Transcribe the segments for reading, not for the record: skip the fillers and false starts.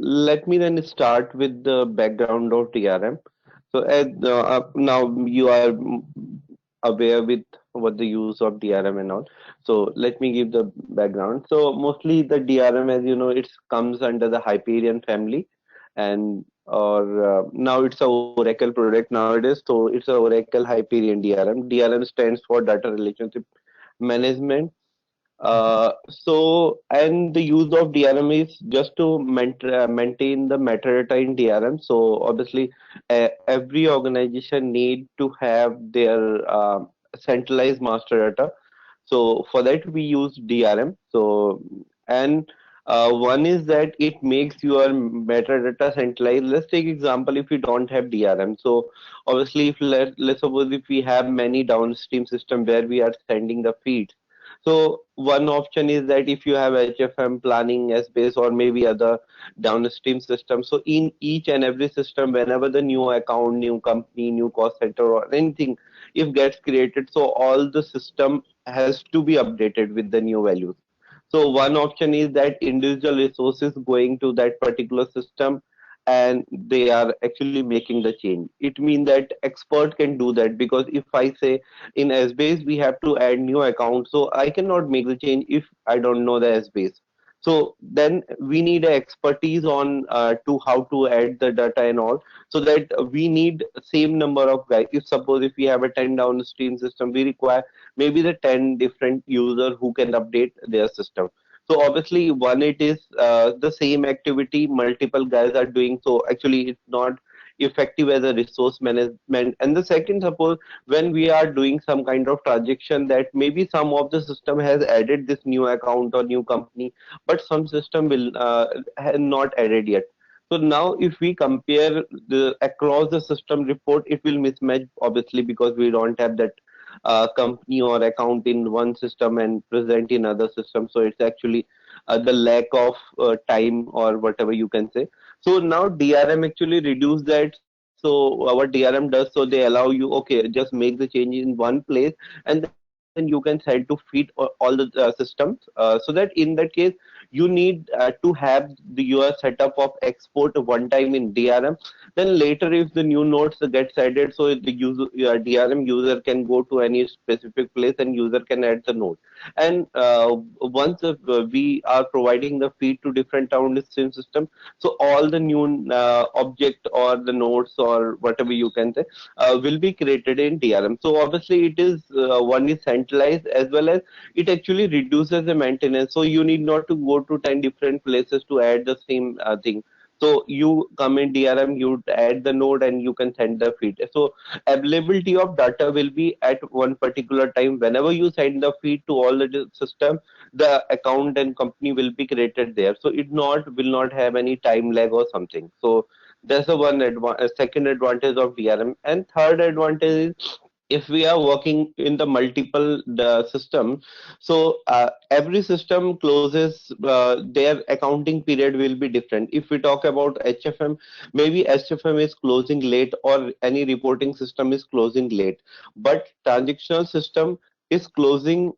let me then start with the background of DRM. So as now you are aware with what the use of DRM and all. So let me give the background. So mostly the DRM, as you know, it comes under the Hyperion family, and or now it's a Oracle product nowadays. So it's a Oracle Hyperion DRM. DRM stands for Data Relationship Management. And the use of DRM is just to maintain the metadata in DRM. So obviously, every organization need to have their centralized master data. So for that we use DRM. So and one is that it makes your metadata centralized. Let's take example if you don't have DRM. So obviously, if let's suppose if we have many downstream system where we are sending the feeds. So one option is that if you have HFM planning, SBase, or maybe other downstream systems. So in each and every system, whenever the new account, new company, new cost center, or anything, if gets created, so all the system has to be updated with the new values. So one option is that individual resources going to that particular system and they are actually making the change. It means that expert can do that, because if I say in SBase we have to add new account, so I cannot make the change if I don't know the SBase. So then we need a expertise on to how to add the data and all, so that we need same number of guys. If suppose if we have a 10 downstream system, we require maybe the 10 different user who can update their system. So obviously one, it is the same activity multiple guys are doing, so actually it's not effective as a resource management. And the second, suppose when we are doing some kind of transaction, that maybe some of the system has added this new account or new company, but some system will have not added yet. So now if we compare the across the system report, it will mismatch obviously, because we don't have that company or account in one system and present in other system. So it's actually the lack of time or whatever you can say. So now DRM actually reduce that. So what DRM does, so they allow you, okay, just make the change in one place, and then you can send to feed all the systems. So that in that case, you need to have your setup of export one time in DRM. Then later, if the new nodes gets added, so the DRM user can go to any specific place and user can add the node. And once we are providing the feed to different downstream system, so all the new object or the nodes or whatever you can say will be created in DRM. So obviously it is one is centralized, as well as it actually reduces the maintenance. So you need not to go to 10 different places to add the same thing. So you come in DRM, you add the node and you can send the feed. So availability of data will be at one particular time. Whenever you send the feed to all the system, the account and company will be created there. So it not will not have any time lag or something. So that's the second advantage of DRM. And third advantage is, if we are working in the multiple system, so every system closes, their accounting period will be different. If we talk about HFM, maybe HFM is closing late or any reporting system is closing late, but transactional system is closing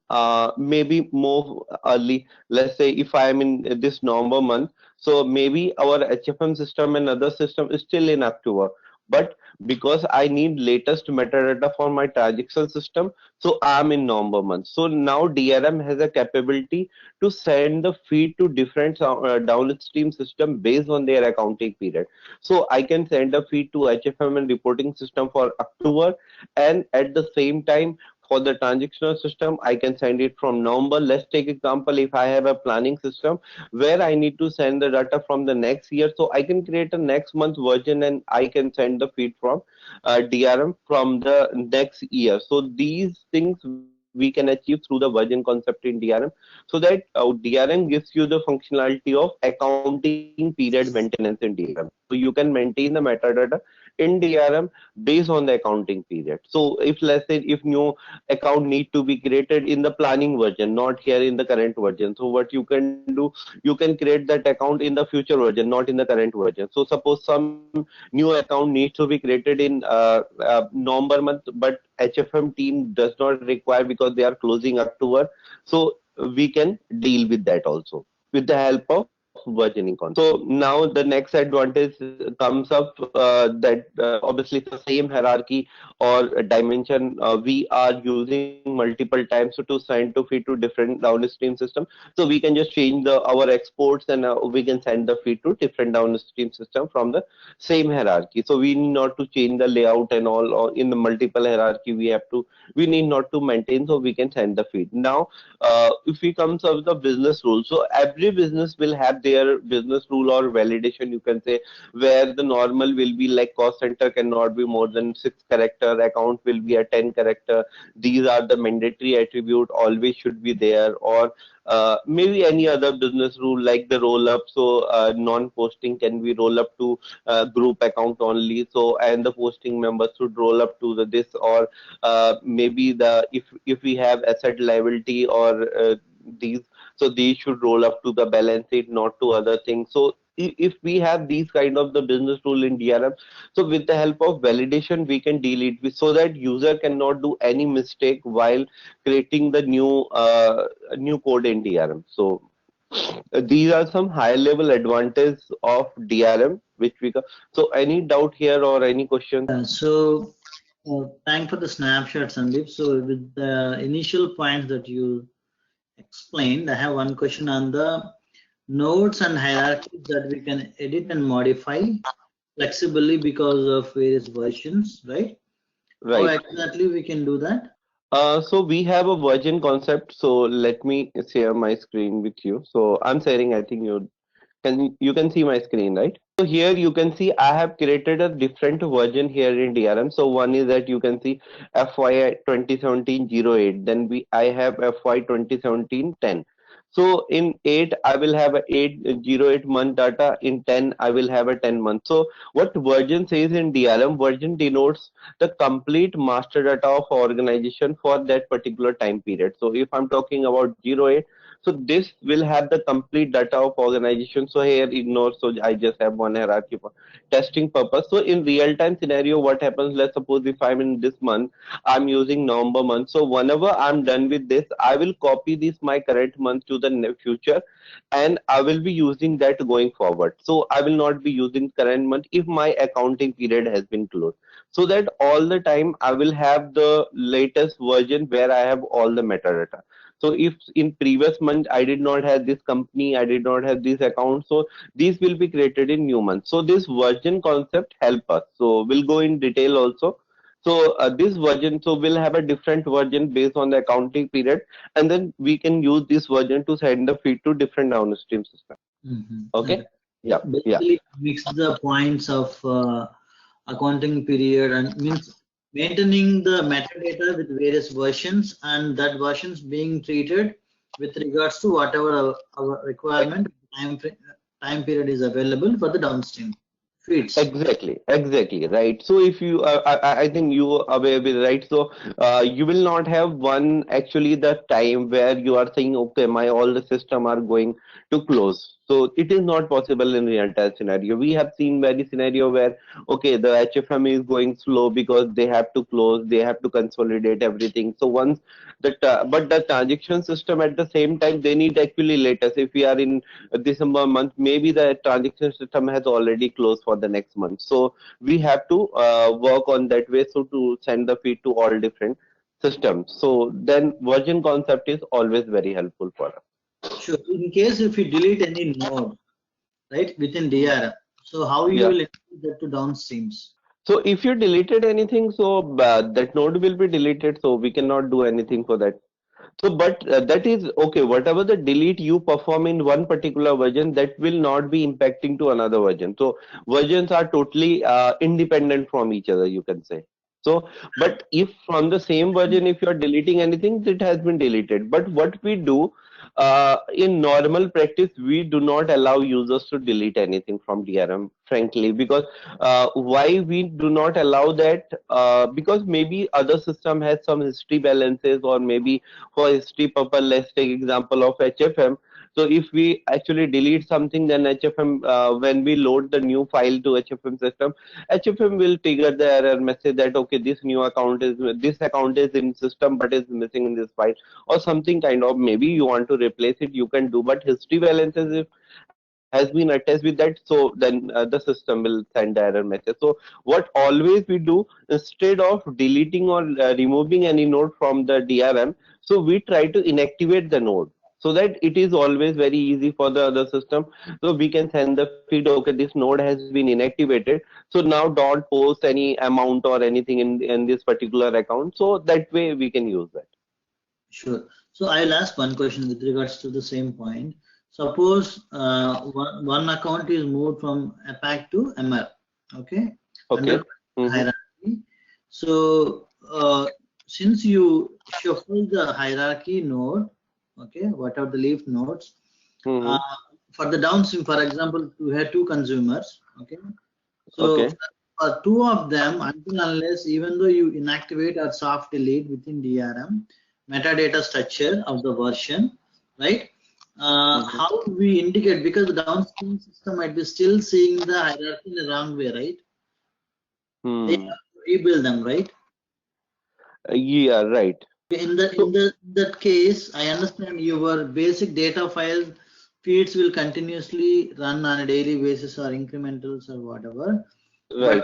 maybe more early. Let's say if I am in this November month, so maybe our HFM system and other system is still in October, but because I need latest metadata for my transaction system, so I'm in November month. So now DRM has a capability to send the feed to different downstream system based on their accounting period. So I can send a feed to HFM and reporting system for October, and at the same time for the transactional system, I can send it from November. Let's take example, if I have a planning system where I need to send the data from the next year, so I can create a next month version and I can send the feed from DRM from the next year. So these things we can achieve through the version concept in DRM, so that DRM gives you the functionality of accounting period maintenance in DRM. So you can maintain the metadata in DRM based on the accounting period. So if let's say if new account need to be created in the planning version, not here in the current version, so what you can do, you can create that account in the future version, not in the current version. So suppose some new account needs to be created in November month, but HFM team does not require because they are closing October. So we can deal with that also with the help of versioning concept. So now the next advantage comes up that obviously the same hierarchy or dimension we are using multiple times to send to feed to different downstream system. So we can just change the our exports and we can send the feed to different downstream system from the same hierarchy. So we need not to change the layout and all, or in the multiple hierarchy we need not to maintain, so we can send the feed. Now if we comes up with the business rules, so every business will have their business rule or validation, you can say, where the normal will be like cost center cannot be more than 6 character, account will be a 10 character. These are the mandatory attribute, always should be there. Or maybe any other business rule like the roll up. So non-posting can be roll up to group account only. So and the posting members should roll up to the this, or maybe the if we have asset liability or these, so these should roll up to the balance sheet, not to other things. So if we have these kind of the business rule in DRM, so with the help of validation we can delete so that user cannot do any mistake while creating the new code in DRM. So these are some high level advantages of DRM which we so any doubt here or any questions? Yeah, so thank for the snapshot, Sandeep. So with the initial points that you explained, I have one question on the nodes and hierarchies that we can edit and modify flexibly because of various versions, right? How Right. exactly we can do that? So we have a version concept. So let me share my screen with you. So I'm sharing. I think you can see my screen, right? So here you can see I have created a different version here in DRM. So one is that you can see FY 2017-08. Then I have FY 2017-10. So in 8 I will have a 808 month data. In 10 I will have a 10 month. So what version says in DRM? Version denotes the complete master data of organization for that particular time period. So if I'm talking about 08, so this will have the complete data of organization. So here ignore. So I just have one hierarchy for testing purpose. So in real time scenario, what happens? Let's suppose if I'm in this month, I'm using November month. So whenever I'm done with this, I will copy this my current month to the future, and I will be using that going forward. So I will not be using current month if my accounting period has been closed. So that all the time I will have the latest version where I have all the metadata. So if in previous month I did not have this company, I did not have this account, so these will be created in new month. So this version concept help us. So we'll go in detail also. So this version, so we'll have a different version based on the accounting period, and then we can use this version to send the feed to different downstream system. Okay. Okay. Yeah. Yeah. Basically, mix the points of accounting period and means maintaining the metadata with various versions and that versions being treated with regards to whatever our requirement time period is available for the downstream feeds. Exactly, right. So if you, I think you are aware with right. So you will not have one actually the time where you are saying, okay, my all the system are going to close. So it is not possible in real time scenario. We have seen many scenario where okay, the HFM is going slow because they have to close, they have to consolidate everything. So once but the transaction system at the same time they need actually latest. If we are in December month, maybe the transaction system has already closed for the next month. So we have to work on that way. So to send the feed to all different systems. So then version concept is always very helpful for us. Sure. In case if you delete any node, right, within DRM, so how you Yeah. will include that to downstreams? So if you deleted anything, so that node will be deleted. So we cannot do anything for that. So, but that is okay. Whatever the delete you perform in one particular version, that will not be impacting to another version. So, versions are totally independent from each other, you can say. So, but if from the same version, if you are deleting anything, it has been deleted. But what we do in normal practice, we do not allow users to delete anything from DRM, frankly, because why we do not allow that? Because maybe other system has some history balances, or maybe for history purpose, let's take example of HFM. So if we actually delete something, then HFM, when we load the new file to HFM system, HFM will trigger the error message that okay, this account is in system but is missing in this file, or something kind of, maybe you want to replace it, you can do. But history balances, if has been attached with that, so then the system will send the error message. So what always we do, instead of deleting or removing any node from the DRM, so we try to inactivate the node, so that it is always very easy for the other system. So we can send the feed, okay, this node has been inactivated, so now don't post any amount or anything in this particular account, so that way we can use that. Sure. So I'll ask one question with regards to the same point. Suppose one account is moved from APAC to MR, okay, under Okay. Mm-hmm. hierarchy. So since you shuffle the hierarchy node, okay, whatever the leaf nodes, uh, Mm-hmm. for the downstream, for example, we have two consumers, okay. So Okay. for two of them, until unless, even though you inactivate or soft delete within DRM, metadata structure of the version, right? Mm-hmm. How we indicate, because the downstream system might be still seeing the hierarchy in the wrong way, right? They Hmm. have to rebuild them, right? Yeah, right. In the in So, the in that case, I understand your basic data file feeds will continuously run on a daily basis or incrementals or whatever. But right.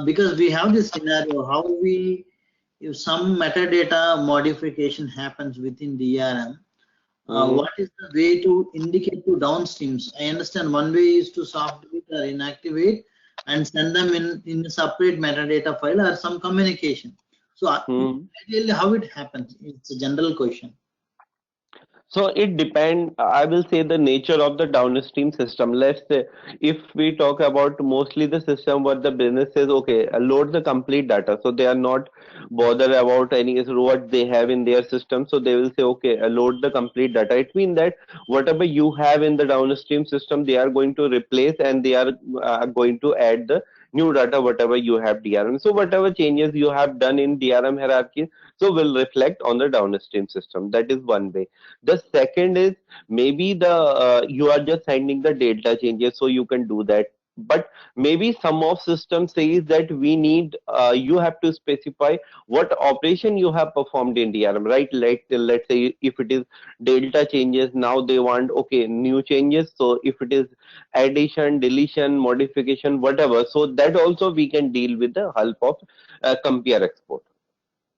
because we have this scenario, how we, if some metadata modification happens within DRM, Mm-hmm. what is the way to indicate to downstreams? I understand one way is to soft delete or inactivate and send them in a separate metadata file or some communication. So Mm-hmm. ideally, how it happens? It's a general question. So it depend, I will say, the nature of the downstream system. Let's say if we talk about mostly the system what the business says, okay, load the complete data. So they are not bothered about any what they have in their system. So they will say, okay, load the complete data. It means that whatever you have in the downstream system, they are going to replace and they are going to add the new data, whatever you have DRM. So whatever changes you have done in DRM hierarchy, so will reflect on the downstream system. That is one way. The second is maybe the you are just sending the data changes, so you can do that. But maybe some of system says that we need you have to specify what operation you have performed in DRM, right? Like let's say if it is delta changes, now they want okay new changes. So if it is addition, deletion, modification, whatever, so that also we can deal with the help of compare export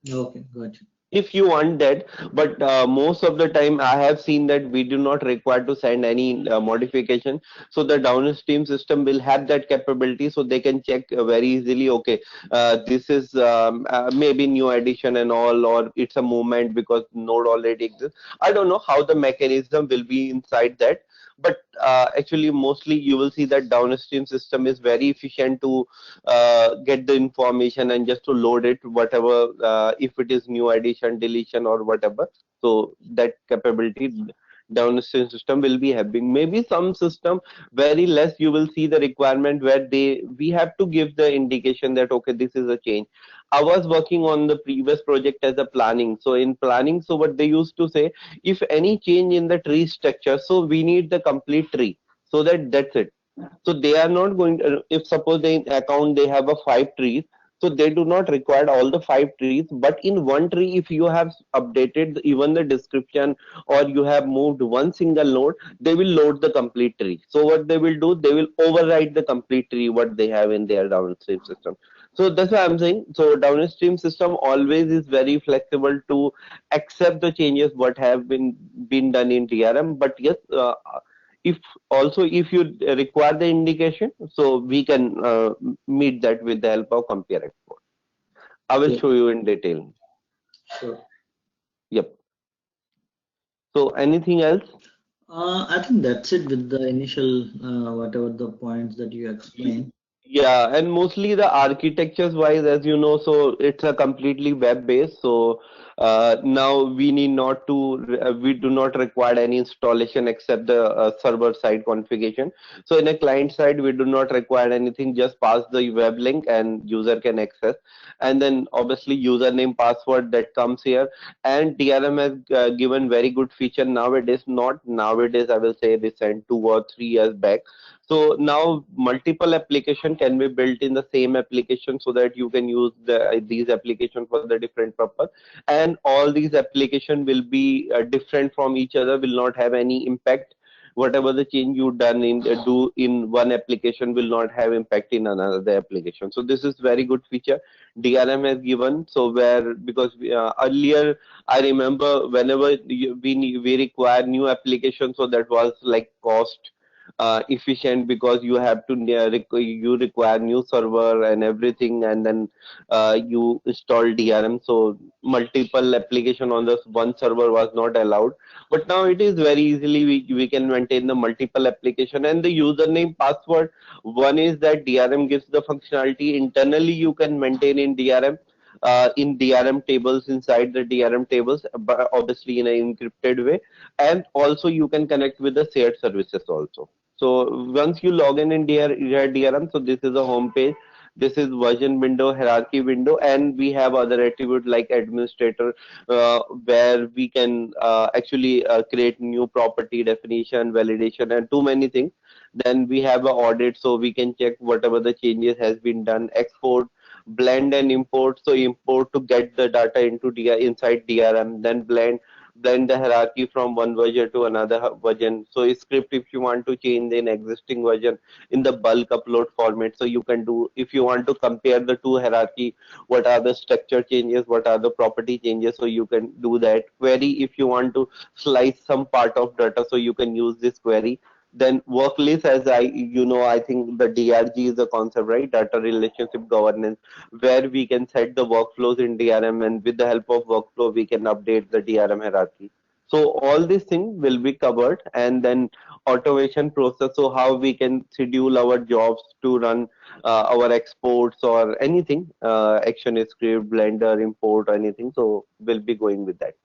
Okay, got you. if you want that. But most of the time I have seen that we do not require to send any modification, so the downstream system will have that capability, so they can check very easily, okay, this is maybe new addition and all, or it's a movement because node already exists. I don't know how the mechanism will be inside that, but actually mostly you will see that downstream system is very efficient to get the information and just to load it whatever, if it is new addition, deletion, or whatever. So that capability downstream system will be having. Maybe some system very less you will see the requirement where they we have to give the indication that okay, this is a change. I was working on the previous project as a planning, so in planning, so what they used to say, if any change in the tree structure, so we need the complete tree, so that's it. So they are not going to, if suppose they account they have a five trees, so they do not require all the five trees, but in one tree if you have updated even the description or you have moved one single node, they will load the complete tree. So what they will do, they will override the complete tree what they have in their downstream system. So that's why I'm saying, so downstream system always is very flexible to accept the changes what have been done in DRM. But yes, if also if you require the indication, so we can meet that with the help of compare export. I will Yeah, show you in detail. sure. Yep. So anything else? I think that's it with the initial whatever the points that you explained. Yeah, and mostly the architectures wise, as you know, so it's a completely web based. So now we need not to, we do not require any installation except the server side configuration. So in a client side, we do not require anything, just pass the web link and user can access. And then obviously username, password that comes here. And DRM has given very good feature nowadays, not nowadays, I will say recent 2 or 3 years back. So now multiple application can be built in the same application, so that you can use these application for the different purpose, and all these application will be different from each other, will not have any impact whatever the change you done in do in one application will not have impact in another application. So this is very good feature DRM has given. So where because earlier I remember whenever we require new application, so that was like cost efficient because you have to you require new server and everything, and then you install DRM. So multiple application on this one server was not allowed. But now it is very easily we can maintain the multiple application and the username password. One is that DRM gives the functionality internally you can maintain in DRM. In DRM tables inside the DRM tables, but obviously in an encrypted way, and also you can connect with the shared services also. So once you log in DRM, so this is a home page. This is version window, hierarchy window, and we have other attribute like administrator, where we can actually create new property definition, validation, and too many things. Then we have a audit, so we can check whatever the changes has been done. Export, blend, and import. So import to get the data into inside DRM, then blend the hierarchy from one version to another version. So a script if you want to change an existing version in the bulk upload format. So you can do if you want to compare the two hierarchy, what are the structure changes, what are the property changes. So you can do that. Query if you want to slice some part of data. So you can use this query. Then work list, as I think the DRG is the concept, right? Data relationship governance, where we can set the workflows in DRM, and with the help of workflow, we can update the DRM hierarchy. So all these things will be covered, and then automation process. So how we can schedule our jobs to run our exports or anything, action script, Blender, import, anything. So we'll be going with that.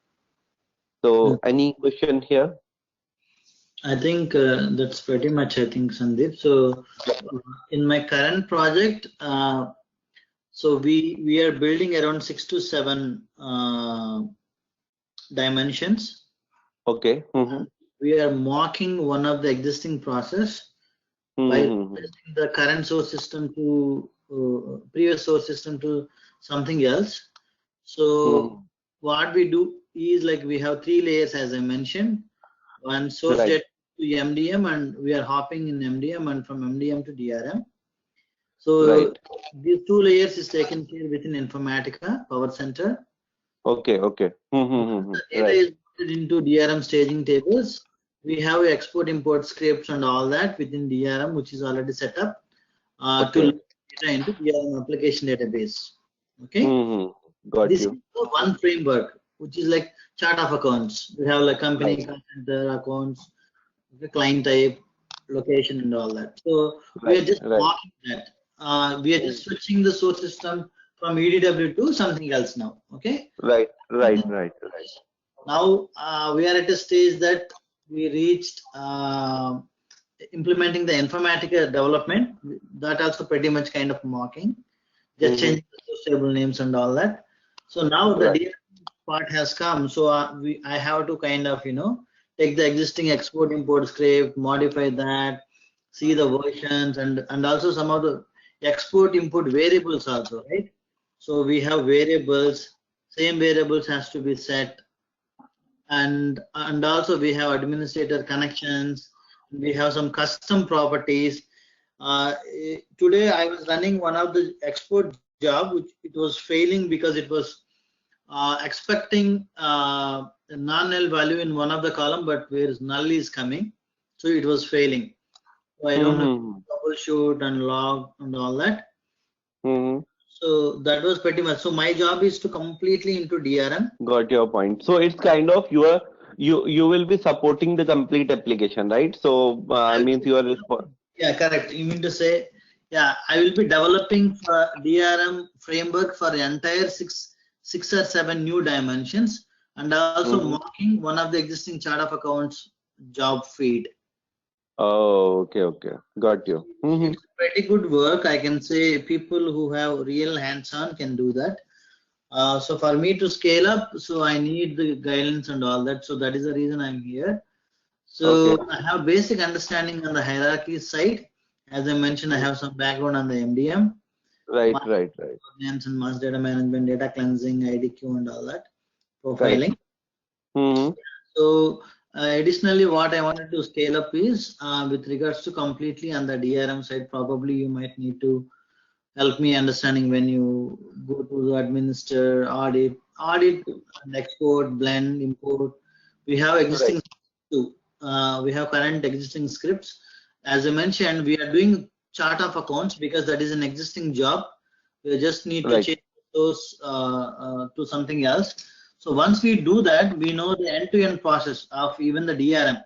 So any question here? I think that's pretty much, I think, Sandeep. So in my current project, so we are building around 6 to 7 dimensions. Okay. We are mocking one of the existing process by replacing the current source system to previous source system to something else. So what we do is like we have 3 layers, as I mentioned. One source data to MDM, and we are hopping in MDM, and from MDM to DRM. So these 2 layers is taken care within Informatica Power Center. Okay. The data is put into DRM staging tables. We have export import scripts and all that within DRM, which is already set up to load data into DRM application database. Okay. Got this you. is one framework, which is like chart of accounts. We have like company, center, accounts, the client type, location, and all that. So we are just mocking that. We are just switching the source system from EDW to something else now. Okay. Right. Now we are at a stage that we reached implementing the Informatica development. That also pretty much kind of mocking, just changing the source table names and all that. So now the DRM part has come. So I have to kind of take the existing export import script, modify that, see the versions, and also some of the export input variables also, right? So we have variables, same variables has to be set, and also we have administrator connections. We have some custom properties. Today I was running one of the export job, which it was failing because it was expecting a non-null value in one of the column, but where null is coming, so it was failing. So I don't know, troubleshoot and log and all that. So that was pretty much. So my job is to completely into DRM. Got your point. So it's kind of you will be supporting the complete application, right? So means you are yeah, correct. You mean to say, yeah, I will be developing for DRM framework for the entire six or seven new dimensions, and also mocking one of the existing chart of accounts job feed. Oh, okay. Got you. It's pretty good work. I can say people who have real hands-on can do that. So for me to scale up, so I need the guidance and all that. So that is the reason I'm here. So I have basic understanding on the hierarchy side. As I mentioned, I have some background on the MDM. Right. And mass data management, data cleansing, IDQ, and all that, profiling. Right. So Additionally, what I wanted to scale up is with regards to completely on the DRM side, probably you might need to help me understanding when you go to the administer, audit and export, blend, import. We have Right. existing too. We have current existing scripts. As I mentioned, we are doing chart of accounts because that is an existing job. We just need to Right. change those to something else. So once we do that, we know the end-to-end process of even the DRM.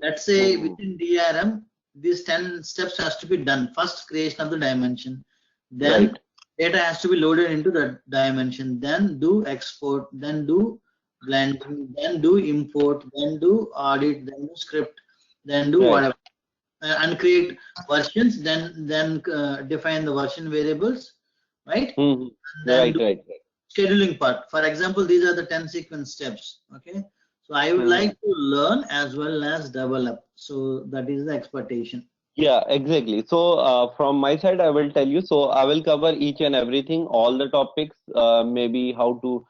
Let's say Mhm. within DRM, these 10 steps has to be done. First, creation of the dimension. Then Right. data has to be loaded into the dimension. Then do export. Then do blending. Then do import. Then do audit. Then do script. Then do Right. whatever. And create versions. Then define the version variables, right? Mhm. And then Right. do Right. Right. scheduling part. For example, these are the 10 sequence steps. Okay. So I would like Mhm. to learn as well as develop. So that is the expectation. Yeah, exactly. So, from my side, I will tell you. So, I will cover each and everything, all the topics, maybe how to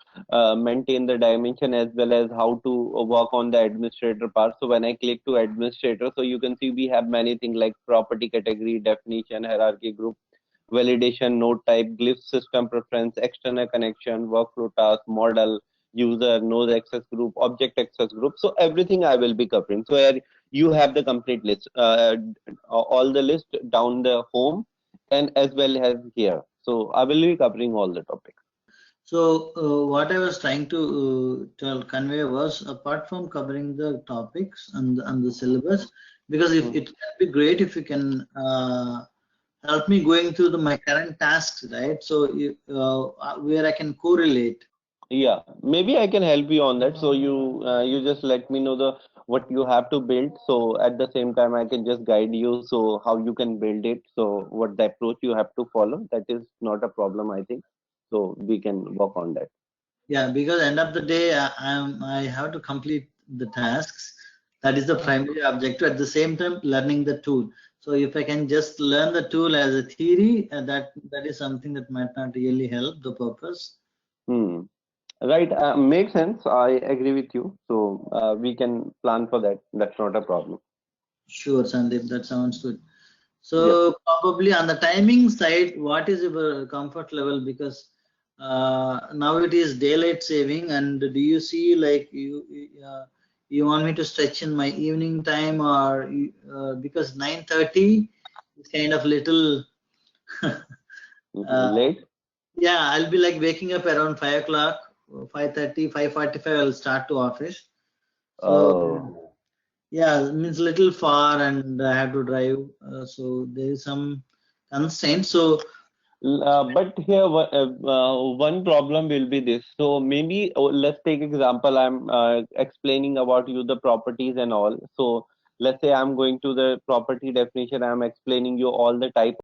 maintain the dimension as well as how to work on the administrator part. So, when I click to administrator, so you can see we have many things like property category, definition, hierarchy group, validation, node type, glyph system preference, external connection, workflow task, model, user, node access group, object access group. So, everything I will be covering. So, you have the complete list. All the list down the home and as well as here. So I will be covering all the topics. So what I was trying to convey was apart from covering the topics and the syllabus, because if Mhm. it can be great if you can help me going through my current tasks, right? So where I can correlate. Yeah, maybe I can help you on that. So you just let me know the what you have to build. So at the same time, I can just guide you. So how you can build it. So what the approach you have to follow. That is not a problem, I think. So we can work on that. Yeah, because end of the day, I have to complete the tasks. That is the primary objective. At the same time, learning the tool. So if I can just learn the tool as a theory, that is something that might not really help the purpose. Hmm. Right. Makes sense. I agree with you. So we can plan for that. That's not a problem. Sure, Sandeep, that sounds good. Yes. So probably on the timing side, what is your comfort level? Because now it is daylight saving, and do you see like you want me to stretch in my evening time, or because 9:30 is kind of little. uh, Late. yeah, I'll be like waking up around 5 o'clock, 5:30, 5:45. I'll start to office. So Oh. yeah, it means little far, and I have to drive. So there is some constraint. So But here one problem will be this. So maybe let's take example. I'm explaining about you the properties and all. So let's say I'm going to the property definition. I'm explaining you all the type